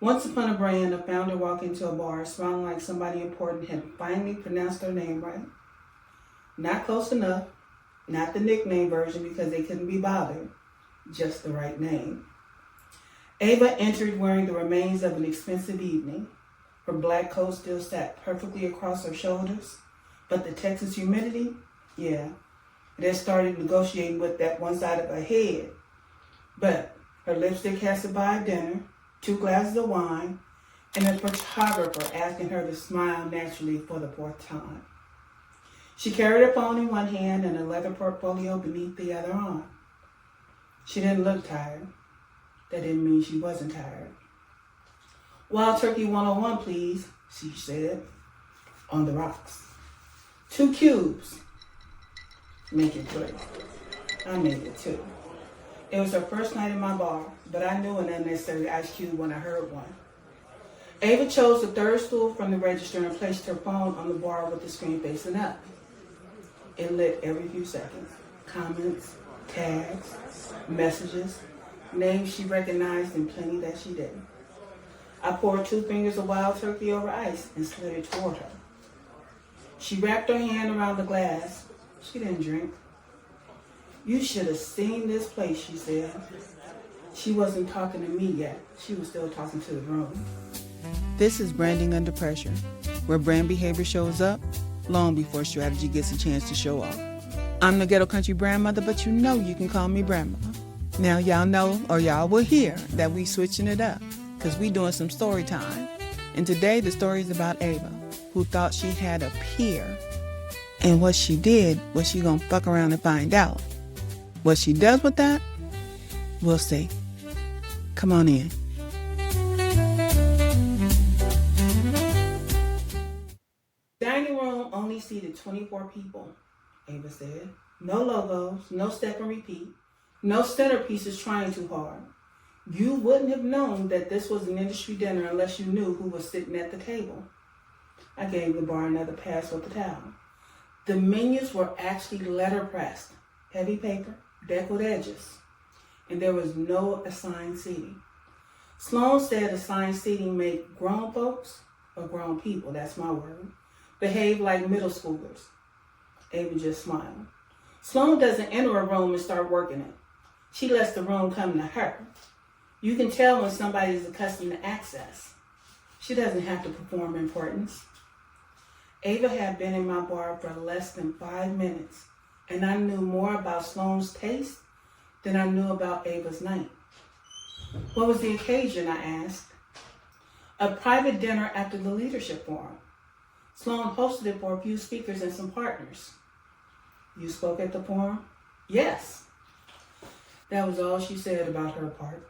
Once upon a brand, a founder walked into a bar smiling like somebody important had finally pronounced their name right. Not close enough, not the nickname version because they couldn't be bothered, just the right name. Ava entered wearing the remains of an expensive evening. Her black coat still sat perfectly across her shoulders, but the Texas humidity, yeah, it had started negotiating with that one side of her head. But her lipstick had survived dinner, 2 glasses of wine, and a photographer asking her to smile naturally for the 4th time. She carried her phone in one hand and a leather portfolio beneath the other arm. She didn't look tired. That didn't mean she wasn't tired. Wild Turkey 101, please, she said, on the rocks. 2 cubes. Make it 3. I made it 2. It was her first night in my bar, but I knew an unnecessary ice cube when I heard one. Ava chose the 3rd stool from the register and placed her phone on the bar with the screen facing up. It lit every few seconds. Comments, tags, messages, names she recognized and plenty that she didn't. I poured 2 fingers of Wild Turkey over ice and slid it toward her. She wrapped her hand around the glass. She didn't drink. You should have seen this place, she said. She wasn't talking to me yet. She was still talking to the room. This is Branding Under Pressure, where brand behavior shows up long before strategy gets a chance to show off. I'm the ghetto country grandmother, but you know you can call me Brandma. Now y'all know, or y'all will hear, that we switching it up, because we doing some story time. And today the story is about Ava, who thought she had a peer. And what she did was she gonna fuck around and find out. What she does with that, we'll see. Come on in. Dining room only seated 24 people, Ava said. No logos, no step and repeat, no centerpieces trying too hard. You wouldn't have known that this was an industry dinner unless you knew who was sitting at the table. I gave the bar another pass with the towel. The menus were actually letterpressed, heavy paper, deckled edges, and there was no assigned seating. Sloane said assigned seating made grown folks, or grown people, that's my word, behave like middle schoolers. Ava just smiled. Sloane doesn't enter a room and start working it. She lets the room come to her. You can tell when somebody is accustomed to access. She doesn't have to perform importance. Ava had been in my bar for less than 5 minutes, and I knew more about Sloane's taste than I knew about Ava's night. What was the occasion, I asked. A private dinner after the leadership forum. Sloane hosted it for a few speakers and some partners. You spoke at the forum? Yes. That was all she said about her part.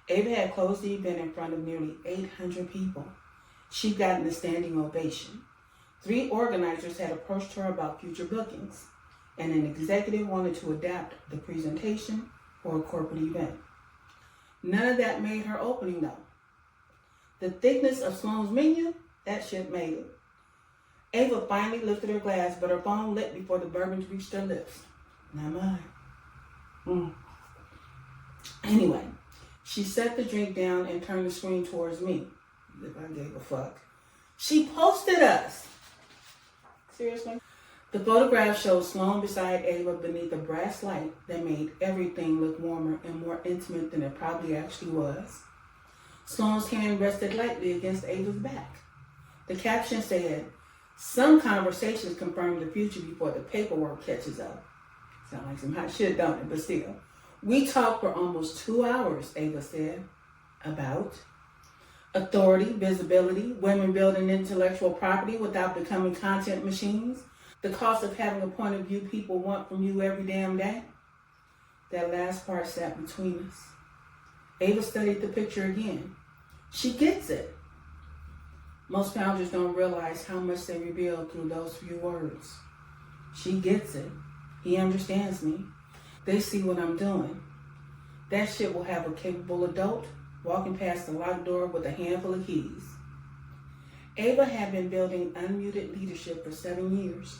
Ava had closed the event in front of nearly 800 people. She'd gotten a standing ovation. 3 organizers had approached her about future bookings, and an executive wanted to adapt the presentation for a corporate event. None of that made her opening, though. The thickness of Sloane's menu, that shit made it. Ava finally lifted her glass, but her phone lit before the bourbon reached her lips. Not mine. Anyway, she set the drink down and turned the screen towards me. As if I gave a fuck. She posted us. Seriously? The photograph showed Sloane beside Ava beneath a brass light that made everything look warmer and more intimate than it probably actually was. Sloane's hand rested lightly against Ava's back. The caption said, "Some conversations confirm the future before the paperwork catches up." Sound like some hot shit, don't it? But still. We talked for almost 2 hours, Ava said. About authority, visibility, women building intellectual property without becoming content machines, the cost of having a point of view people want from you every damn day. That last part sat between us. Ava studied the picture again. She gets it. Most founders don't realize how much they reveal through those few words. She gets it. He understands me. They see what I'm doing. That shit will have a capable adult walking past the locked door with a handful of keys. Ava had been building unmuted leadership for 7 years.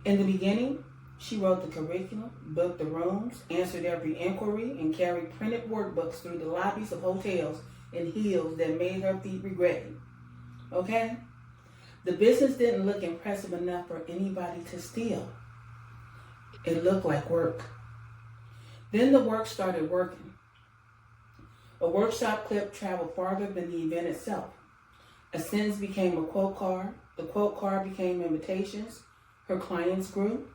In the beginning, she wrote the curriculum, booked the rooms, answered every inquiry, and carried printed workbooks through the lobbies of hotels in heels that made her feet regret it. Okay? The business didn't look impressive enough for anybody to steal. It looked like work. Then the work started working. A workshop clip traveled farther than the event itself. A sentence became a quote card. The quote card became invitations. Her clients grew.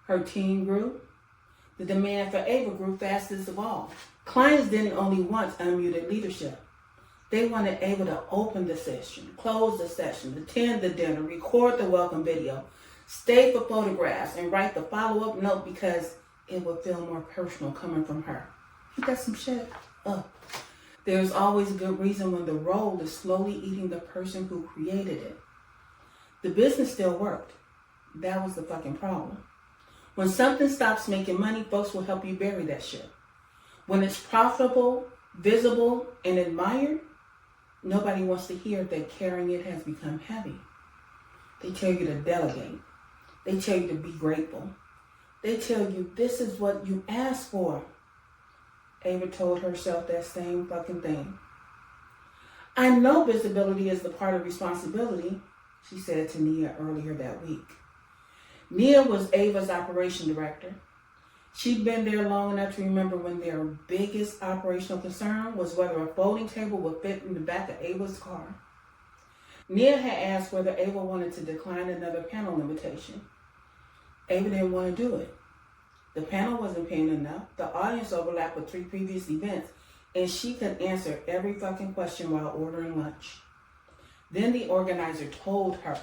Her team grew. The demand for Ava grew fastest of all. Clients didn't only want unmuted leadership. They wanted Ava to open the session, close the session, attend the dinner, record the welcome video, stay for photographs, and write the follow-up note because it would feel more personal coming from her. You got some shit? There's always a good reason when the role is slowly eating the person who created it. The business still worked. That was the fucking problem. When something stops making money, folks will help you bury that shit. When it's profitable, visible, and admired, nobody wants to hear that carrying it has become heavy. They tell you to delegate. They tell you to be grateful. They tell you this is what you asked for. Ava told herself that same fucking thing. I know visibility is the part of responsibility, she said to Nia earlier that week. Nia was Ava's operation director. She'd been there long enough to remember when their biggest operational concern was whether a folding table would fit in the back of Ava's car. Nia had asked whether Ava wanted to decline another panel invitation. Ava didn't want to do it. The panel wasn't paying enough. The audience overlapped with 3 previous events, and she could answer every fucking question while ordering lunch. Then the organizer told her,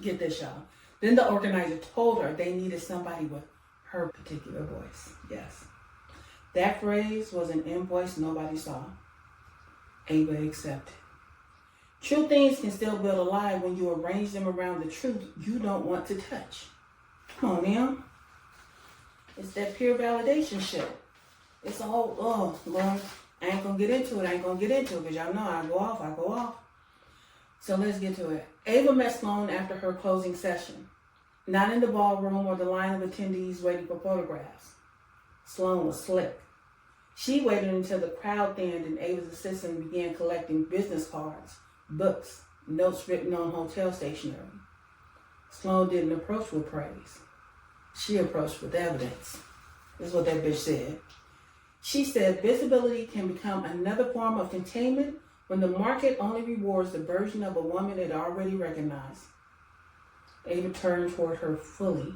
get this, y'all. Then the organizer told her they needed somebody with her particular voice. Yes. That phrase was an invoice nobody saw. Ava accepted. True things can still build a lie when you arrange them around the truth you don't want to touch. Come on now. It's that pure validation shit. It's all, well, I ain't gonna get into it because y'all know I go off. So let's get to it. Ava met Sloane after her closing session. Not in the ballroom or the line of attendees waiting for photographs. Sloane was slick. She waited until the crowd thinned and Ava's assistant began collecting business cards, books, notes written on hotel stationery. Sloane didn't approach with praise. She approached with evidence. That's what that bitch said. She said visibility can become another form of containment when the market only rewards the version of a woman it already recognized. Ava turned toward her fully.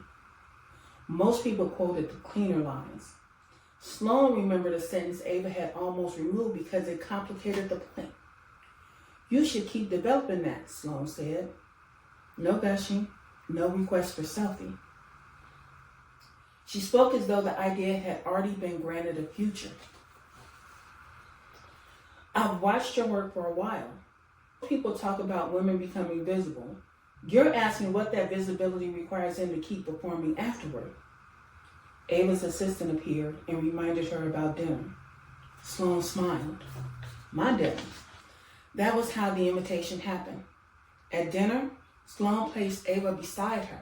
Most people quoted the cleaner lines. Sloane remembered a sentence Ava had almost removed because it complicated the point. You should keep developing that, Sloane said. No gushing, no request for selfie. She spoke as though the idea had already been granted a future. I've watched your work for a while. People talk about women becoming visible. You're asking what that visibility requires them to keep performing afterward. Ava's assistant appeared and reminded her about dinner. Sloane smiled. My dinner. That was how the invitation happened. At dinner, Sloane placed Ava beside her.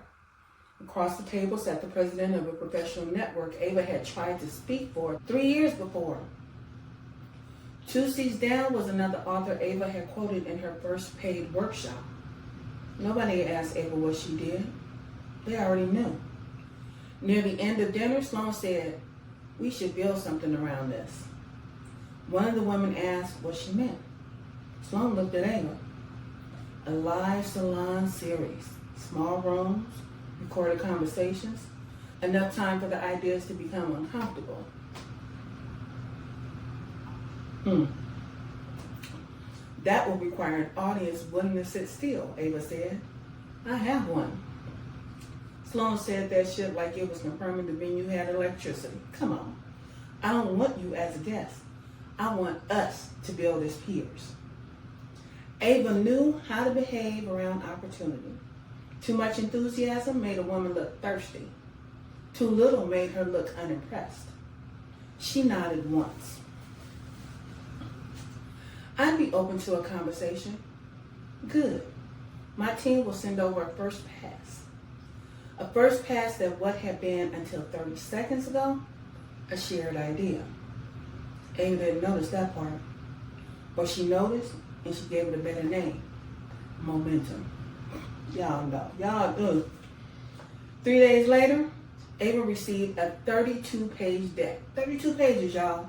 Across the table sat the president of a professional network Ava had tried to speak for 3 years before. 2 seats down was another author Ava had quoted in her first paid workshop. Nobody asked Ava what she did. They already knew. Near the end of dinner, Sloane said, we should build something around this. One of the women asked what she meant. Sloane looked at Ava. A live salon series. Small rooms, recorded conversations, enough time for the ideas to become uncomfortable. That will require an audience willing to sit still, Ava said. I have one. Sloane said that shit like it was confirming the venue had electricity. Come on. I don't want you as a guest. I want us to build as peers. Ava knew how to behave around opportunity. Too much enthusiasm made a woman look thirsty. Too little made her look unimpressed. She nodded once. I'd be open to a conversation. Good. My team will send over a first pass. A first pass that what had been until 30 seconds ago, a shared idea. Ava didn't notice that part. But she noticed and she gave it a better name. Momentum. Y'all know. Y'all do. 3 days later, Ava received a 32-page deck. 32 pages, y'all.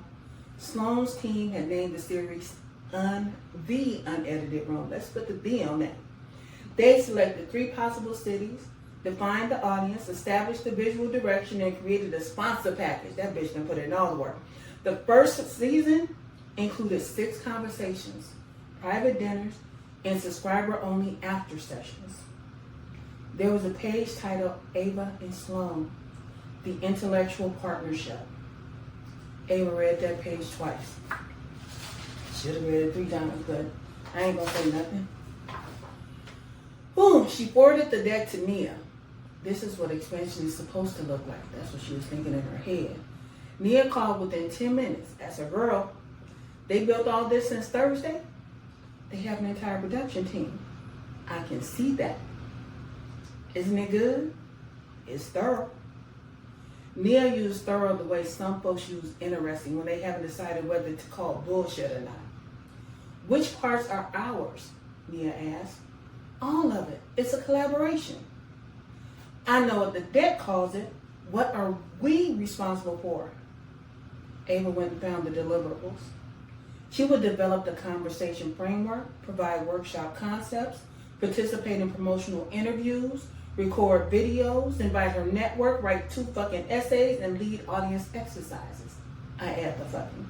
Sloane's team had named the series The Unedited Room. Let's put the "the" on that. They selected 3 possible cities, defined the audience, established the visual direction, and created a sponsor package. That bitch done put in all the work. The first season included 6 conversations, private dinners, and subscriber-only after sessions. There was a page titled Ava and Sloane, the Intellectual Partnership. Ava read that page twice. Should have read it 3 times, but I ain't gonna say nothing. Boom, she forwarded the deck to Nia. This is what expansion is supposed to look like. That's what she was thinking in her head. Nia called within 10 minutes. As a girl, they built all this since Thursday. They have an entire production team. I can see that. Isn't it good? It's thorough. Nia used thorough the way some folks use interesting when they haven't decided whether to call bullshit or not. Which parts are ours? Nia asked. All of it. It's a collaboration. I know what the deck calls it. What are we responsible for? Ava went and found the deliverables. She would develop the conversation framework, provide workshop concepts, participate in promotional interviews, record videos, invite her network, write 2 fucking essays, and lead audience exercises. I add the fucking.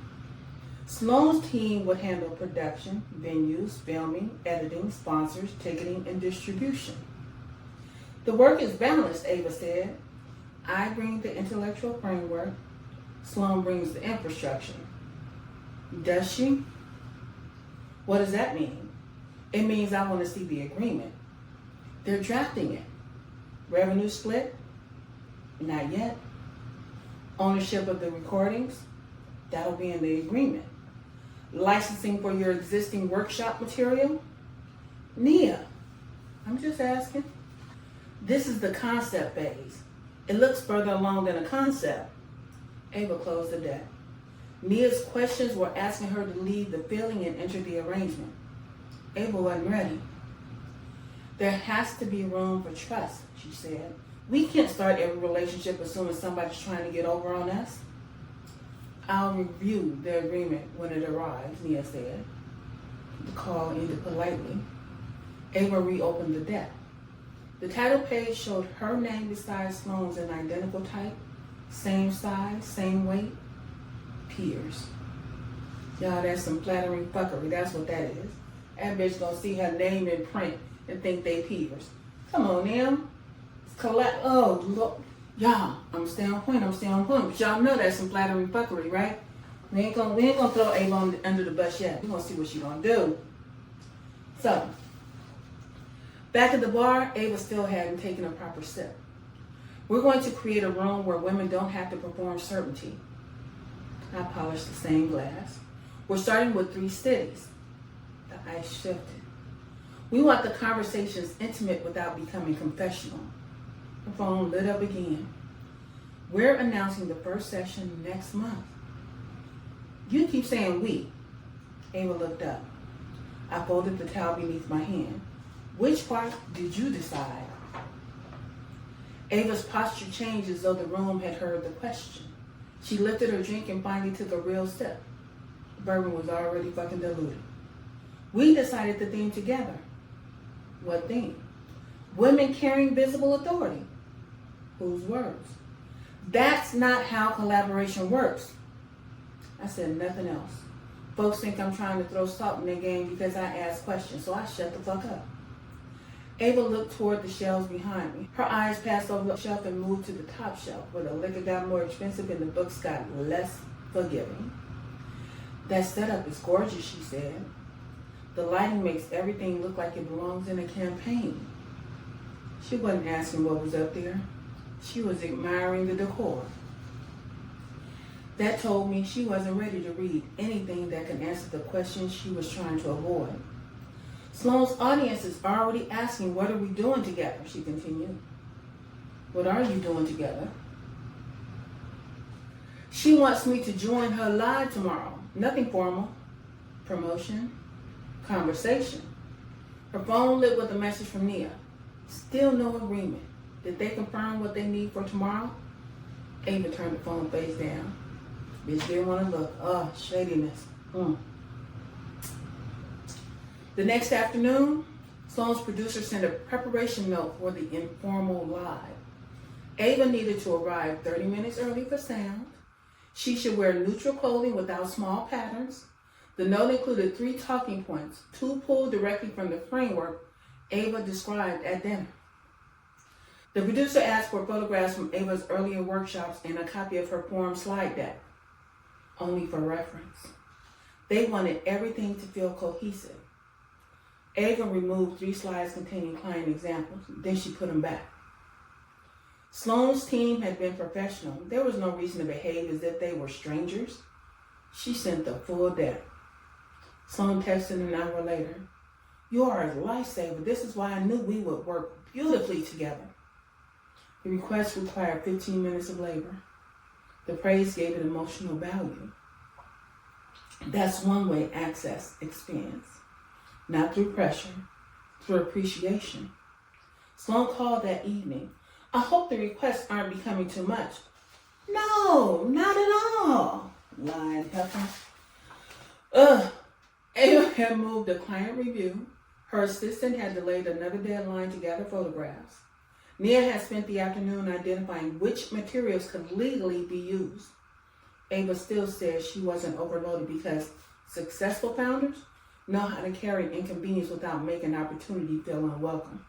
Sloane's team would handle production, venues, filming, editing, sponsors, ticketing, and distribution. The work is balanced, Ava said. I bring the intellectual framework. Sloane brings the infrastructure. Does she? What does that mean? It means I want to see the agreement. They're drafting it. Revenue split? Not yet. Ownership of the recordings? That'll be in the agreement. Licensing for your existing workshop material? Nia, I'm just asking. This is the concept phase. It looks further along than a concept. Ava closed the deck. Nia's questions were asking her to leave the feeling and enter the arrangement. Ava wasn't ready. There has to be room for trust, she said. We can't start every relationship assuming somebody's trying to get over on us. I'll review the agreement when it arrives, Nia said. The call ended politely. Ava reopened the deck. The title page showed her name beside Sloane's in identical type, same size, same weight, peers. Y'all, that's some flattering fuckery. That's what that is. That bitch gonna see her name in print and think they peers. Come on now. Oh, look. Y'all, I'm staying on point. But y'all know that's some flattering fuckery, right? We ain't gonna throw Ava under the bus yet. We're gonna see what she gonna do. So, back at the bar, Ava still hadn't taken a proper sip. We're going to create a room where women don't have to perform certainty. I polished the same glass. We're starting with 3 cities. The ice shifted. We want the conversations intimate without becoming confessional. The phone lit up again. We're announcing the first session next month. You keep saying we. Ava looked up. I folded the towel beneath my hand. Which part did you decide? Ava's posture changed as though the room had heard the question. She lifted her drink and finally took a real sip. The bourbon was already fucking diluted. We decided the theme together. What theme? Women carrying visible authority. Whose words? That's not how collaboration works. I said nothing else. Folks think I'm trying to throw salt in their game because I ask questions, so I shut the fuck up. Ava looked toward the shelves behind me. Her eyes passed over the shelf and moved to the top shelf, where the liquor got more expensive and the books got less forgiving. That setup is gorgeous, she said. The lighting makes everything look like it belongs in a campaign. She wasn't asking what was up there. She was admiring the decor. That told me she wasn't ready to read anything that can answer the questions she was trying to avoid. Sloane's audience is already asking, what are we doing together? She continued. What are you doing together? She wants me to join her live tomorrow. Nothing formal. Promotion. Conversation. Her phone lit with a message from Nia. Still no agreement. Did they confirm what they need for tomorrow? Ava turned the phone face down. Bitch didn't want to look. Shadiness. The next afternoon, Sloane's producer sent a preparation note for the informal live. Ava needed to arrive 30 minutes early for sound. She should wear neutral clothing without small patterns. The note included 3 talking points, 2 pulled directly from the framework Ava described at dinner. The producer asked for photographs from Ava's earlier workshops and a copy of her poem slide deck, only for reference. They wanted everything to feel cohesive. Ava removed 3 slides containing client examples, then she put them back. Sloane's team had been professional. There was no reason to behave as if they were strangers. She sent the full deck. Sloane texted an hour later. You are a lifesaver. This is why I knew we would work beautifully together. The request required 15 minutes of labor. The praise gave it emotional value. That's one way access expands. Not through pressure, through appreciation. Sloane called that evening. I hope the requests aren't becoming too much. No, not at all, lied Heifer. Ava had moved a client review. Her assistant had delayed another deadline to gather photographs. Nia had spent the afternoon identifying which materials could legally be used. Ava still said she wasn't overloaded because successful founders know how to carry inconvenience without making opportunity feel unwelcome.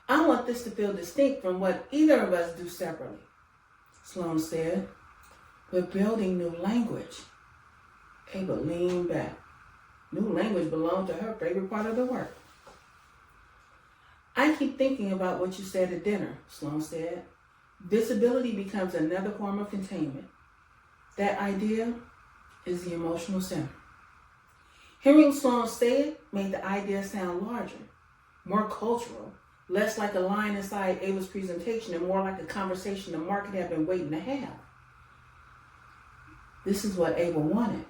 I want this to feel distinct from what either of us do separately, Sloane said. We're building new language. Ava leaned back. New language belonged to her favorite part of the work. I keep thinking about what you said at dinner, Sloane said. Visibility becomes another form of containment. That idea is the emotional center. Hearing Sloane say it made the idea sound larger, more cultural, less like a line inside Ava's presentation and more like a conversation the market had been waiting to have. This is what Ava wanted.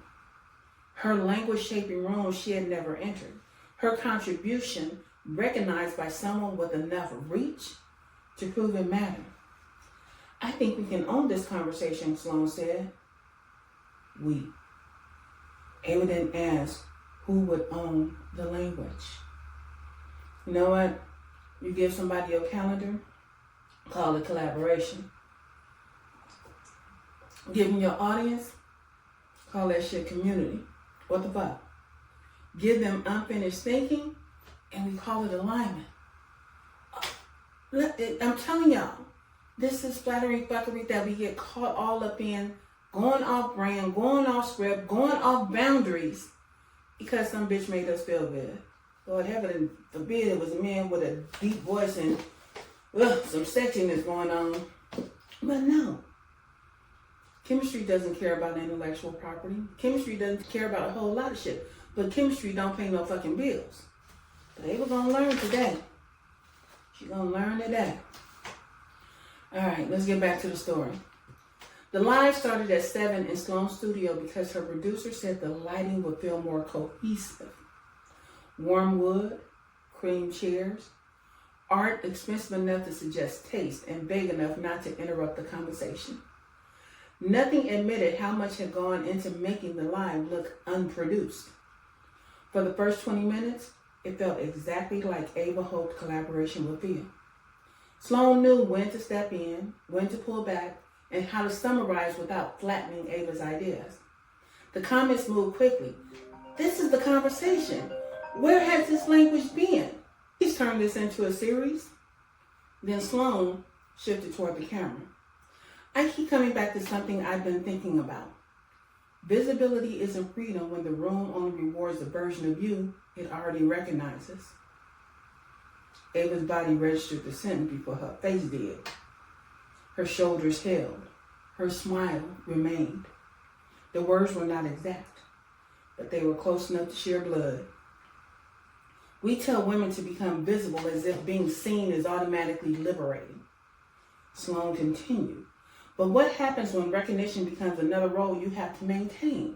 Her language-shaping room she had never entered. Her contribution recognized by someone with enough reach to prove it mattered. I think we can own this conversation, Sloane said. We. Ava didn't ask who would own the language. You know what? You give somebody your calendar, call it collaboration. Give them your audience, call that shit community. What the fuck? Give them unfinished thinking, and we call it alignment. I'm telling y'all, this is flattery fuckery that we get caught all up in, going off brand, going off script, going off boundaries, because some bitch made us feel good. Lord heaven forbid it was a man with a deep voice and some sexiness going on. But no. Chemistry doesn't care about intellectual property. Chemistry doesn't care about a whole lot of shit. But chemistry don't pay no fucking bills. But they were gonna learn today. She's gonna learn today. Alright, let's get back to the story. The live started at 7 in Sloane's studio because her producer said the lighting would feel more cohesive. Warm wood, cream chairs, art expensive enough to suggest taste and vague enough not to interrupt the conversation. Nothing admitted how much had gone into making the live look unproduced. For the first 20 minutes, it felt exactly like Ava hoped collaboration would feel. Sloane knew when to step in, when to pull back, and how to summarize without flattening Ava's ideas. The comments moved quickly. This is the conversation. Where has this language been? He's turned this into a series. Then Sloane shifted toward the camera. I keep coming back to something I've been thinking about. Visibility isn't freedom when the room only rewards the version of you it already recognizes. Ava's body registered the sentence before her face did. Her shoulders held. Her smile remained. The words were not exact, but they were close enough to share blood. We tell women to become visible as if being seen is automatically liberating. Sloane continued. But what happens when recognition becomes another role you have to maintain?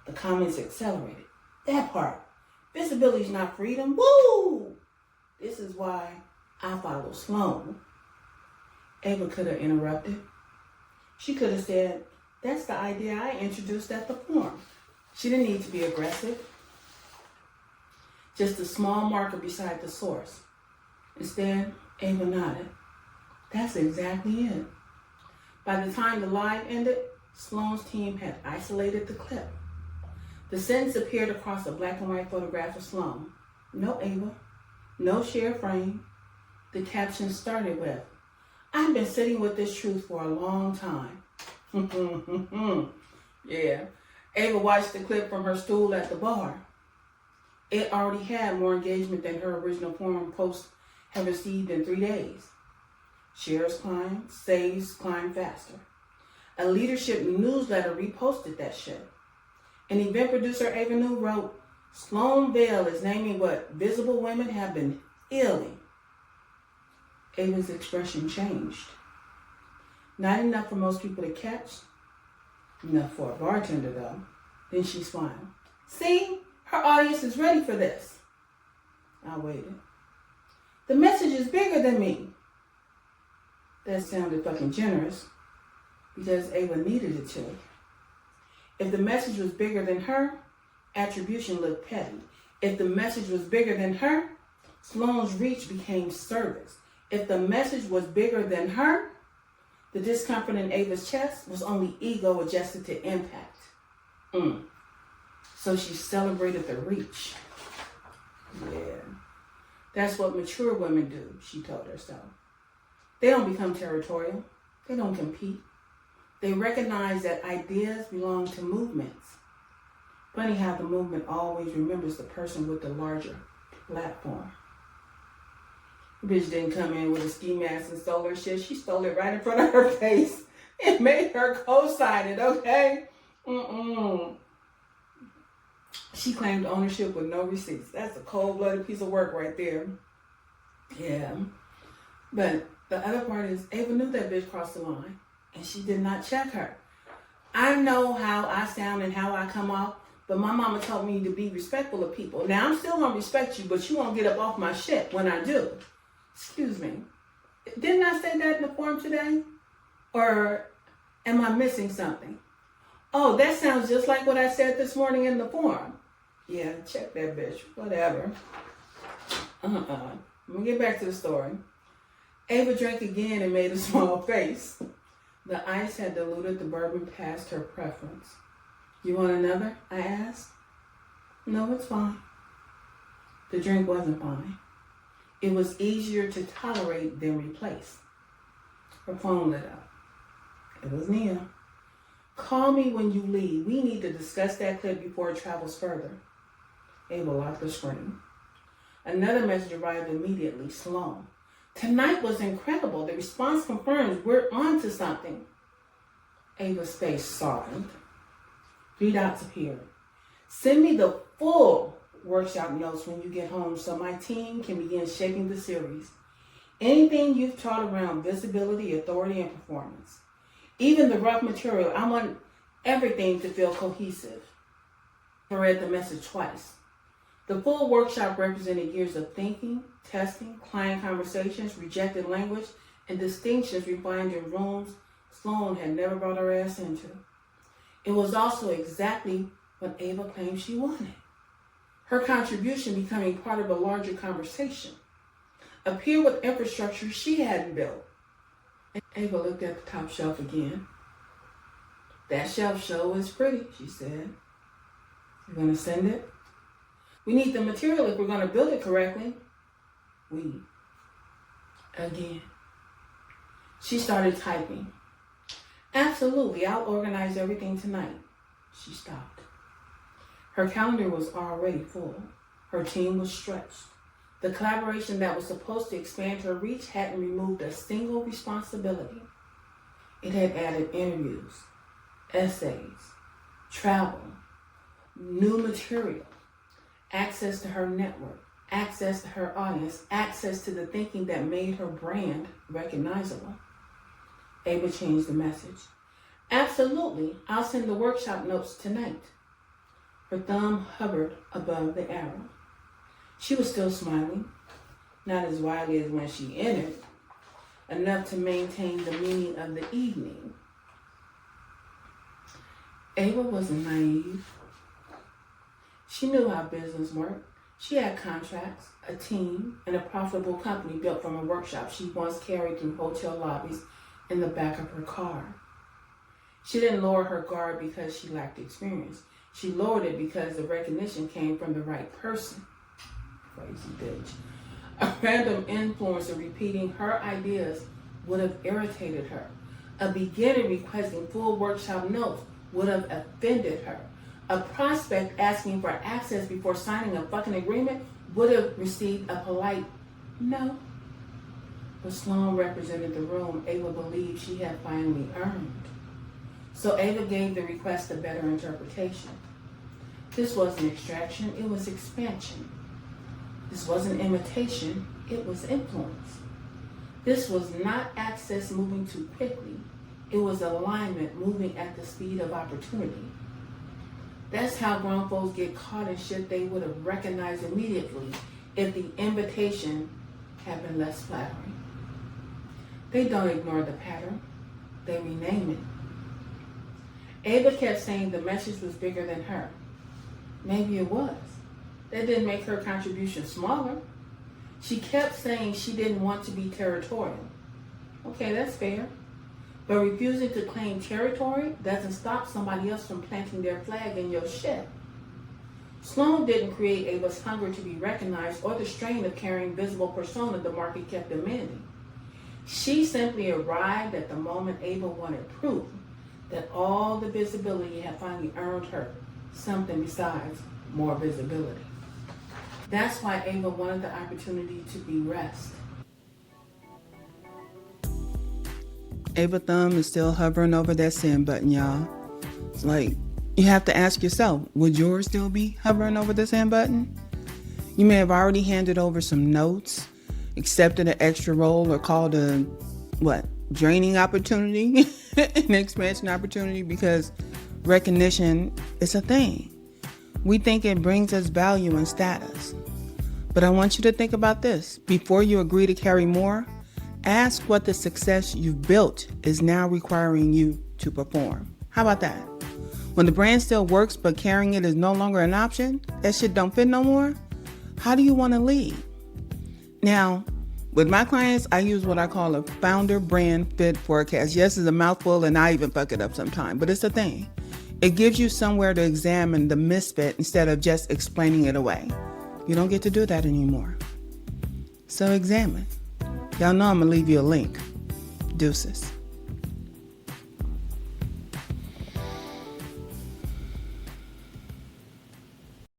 The comments accelerated. That part. Visibility is not freedom. Woo! This is why I follow Sloane. Ava could have interrupted. She could have said, that's the idea I introduced at the forum. She didn't need to be aggressive. Just a small marker beside the source. Instead, Ava nodded. That's exactly it. By the time the live ended, Sloane's team had isolated the clip. The sentence appeared across a black and white photograph of Sloane. No Ava, no share frame. The caption started with, I've been sitting with this truth for a long time. Yeah. Ava watched the clip from her stool at the bar. It already had more engagement than her original forum post had received in 3 days. Shares climbed, saves climbed faster. A leadership newsletter reposted that shit. An event producer, Ava New, wrote, Sloane Vale is naming what visible women have been feeling. Ava's expression changed. Not enough for most people to catch. Enough for a bartender, though. Then she smiled. See, her audience is ready for this. I waited. The message is bigger than me. That sounded fucking generous because Ava needed it to. If the message was bigger than her, attribution looked petty. If the message was bigger than her, Sloane's reach became service. If the message was bigger than her, the discomfort in Ava's chest was only ego adjusted to impact. So she celebrated the reach. Yeah. That's what mature women do, she told herself. They don't become territorial. They don't compete. They recognize that ideas belong to movements. Funny how the movement always remembers the person with the larger platform. Bitch didn't come in with a ski mask and stole her shit. She stole it right in front of her face. It made her co-sign it, okay? She claimed ownership with no receipts. That's a cold-blooded piece of work right there. Yeah. But the other part is Ava knew that bitch crossed the line, and she did not check her. I know how I sound and how I come off, but my mama taught me to be respectful of people. Now, I'm still going to respect you, but you won't get up off my shit when I do. Excuse me. Didn't I say that in the forum today? Or am I missing something? Oh, that sounds just like what I said this morning in the forum. Yeah, check that bitch. Whatever. Let me get back to the story. Ava drank again and made a small face. The ice had diluted the bourbon past her preference. You want another? I asked. No, it's fine. The drink wasn't fine. It was easier to tolerate than replace. Her phone lit up. It was Nia. Call me when you leave. We need to discuss that clip before it travels further. Ava locked the screen. Another message arrived immediately. Sloane. Tonight was incredible. The response confirms we're on to something. Ava's face softened. 3 dots appeared. Send me the full workshop notes when you get home so my team can begin shaping the series. Anything you've taught around visibility, authority, and performance. Even the rough material, I want everything to feel cohesive. I read the message twice. The full workshop represented years of thinking, testing, client conversations, rejected language, and distinctions refined in rooms Sloane had never brought her ass into. It was also exactly what Ava claimed she wanted. Her contribution becoming part of a larger conversation. Appear with infrastructure she hadn't built. Ava looked at the top shelf again. That shelf show is pretty, she said. You gonna send it? We need the material if we're gonna build it correctly. Again. She started typing. Absolutely, I'll organize everything tonight. She stopped. Her calendar was already full. Her team was stretched. The collaboration that was supposed to expand her reach hadn't removed a single responsibility. It had added interviews, essays, travel, new material, access to her network, access to her audience, access to the thinking that made her brand recognizable. Ava changed the message. Absolutely, I'll send the workshop notes tonight. Her thumb hovered above the arrow. She was still smiling, not as widely as when she entered, enough to maintain the meaning of the evening. Ava wasn't naive. She knew how business worked. She had contracts, a team, and a profitable company built from a workshop she once carried through hotel lobbies in the back of her car. She didn't lower her guard because she lacked experience. She lowered it because the recognition came from the right person. Crazy bitch. A random influencer repeating her ideas would have irritated her. A beginner requesting full workshop notes would have offended her. A prospect asking for access before signing a fucking agreement would have received a polite no. But Sloane represented the room Ava believed she had finally earned. So Ava gave the request a better interpretation. This wasn't extraction, it was expansion. This wasn't imitation, it was influence. This was not access moving too quickly. It was alignment moving at the speed of opportunity. That's how grown folks get caught in shit they would have recognized immediately if the invitation had been less flattering. They don't ignore the pattern, they rename it. Ava kept saying the message was bigger than her. Maybe it was. That didn't make her contribution smaller. She kept saying she didn't want to be territorial. Okay, that's fair. But refusing to claim territory doesn't stop somebody else from planting their flag in your shit. Sloane didn't create Ava's hunger to be recognized or the strain of carrying visible persona the market kept demanding. She simply arrived at the moment Ava wanted proof that all the visibility had finally earned her something besides more visibility. That's why Ava wanted the opportunity to be rest. Ava thumb is still hovering over that send button, y'all. It's like, you have to ask yourself, would yours still be hovering over the send button? You may have already handed over some notes, accepted an extra role, or called a, draining opportunity, an expansion opportunity, because recognition is a thing. We think it brings us value and status. But I want you to think about this. Before you agree to carry more, ask what the success you've built is now requiring you to perform. How about that? When the brand still works, but carrying it is no longer an option, that shit don't fit no more, how do you want to lead? Now, with my clients, I use what I call a founder brand fit forecast. Yes, it's a mouthful and I even fuck it up sometimes, but it's a thing. It gives you somewhere to examine the misfit instead of just explaining it away. You don't get to do that anymore. So examine. Y'all know I'm gonna leave you a link. Deuces.